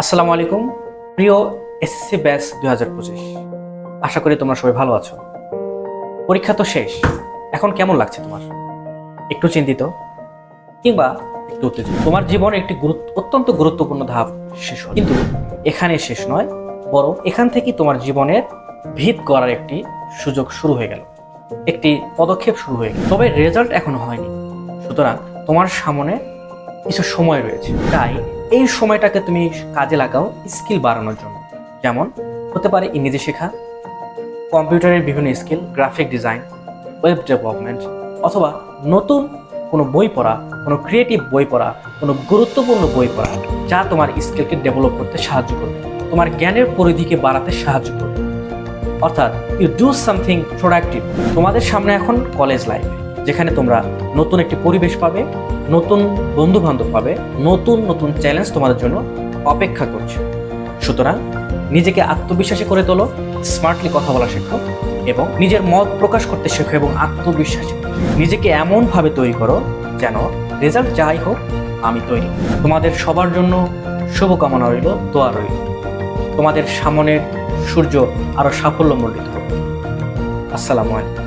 আসসালামু আলাইকুম প্রিয় এসএসসি ব্যাচ 2025। আশা করি তোমরা সবাই ভালো আছো। পরীক্ষা তো শেষ, এখন কেমন লাগছে তোমার? একটু চিন্তিত কিংবা একটু উত্তেজিত? তোমার জীবনে একটি অত্যন্ত গুরুত্বপূর্ণ ধাপ শেষ হলো, কিন্তু এখানে শেষ নয়, বরং এখান থেকেই তোমার জীবনের ভিত গড়ার একটি সুযোগ শুরু হয়ে গেল, একটি পদক্ষেপ শুরু হয়ে গেল। তবে রেজাল্ট এখনো হয়নি, সুতরাং তোমার সামনে কিছু সময় রয়েছে। তাই এই সময়টাকে তুমি কাজে লাগাও স্কিল বাড়ানোর জন্য। যেমন হতে পারে ইংরেজি শেখা, কম্পিউটারের বিভিন্ন skill, graphic design, web development, অথবা নতুন কোনো বই পড়া, কোনো ক্রিয়েটিভ বই পড়া, কোনো গুরুত্বপূর্ণ বই পড়া, যা তোমার স্কিলকে ডেভেলপ করতে সাহায্য করবে, তোমার জ্ঞানের পরিধিকে বাড়াতে সাহায্য করবে। অর্থাৎ ইউ ডু সামথিং প্রোডাক্টিভ। তোমাদের সামনে এখন কলেজ লাইফ, যেখানে তোমরা নতুন একটি পরিবেশ পাবে, নতুন বন্ধু বান্ধব পাবে, নতুন নতুন চ্যালেঞ্জ তোমাদের জন্য অপেক্ষা করছে। সুতরাং নিজেকে আত্মবিশ্বাসী করে তোলো, স্মার্টলি কথা বলা শেখো এবং নিজের মত প্রকাশ করতে শেখো এবং আত্মবিশ্বাসী নিজেকে এমনভাবে তৈরি করো যেন রেজাল্ট যাই হোক আমি তৈরি। তোমাদের সবার জন্য শুভকামনা রইল, দোয়া রইল। তোমাদের সামনের সূর্য আরো সাফল্যমণ্ডিত হোক। আসসালামু আলাইকুম।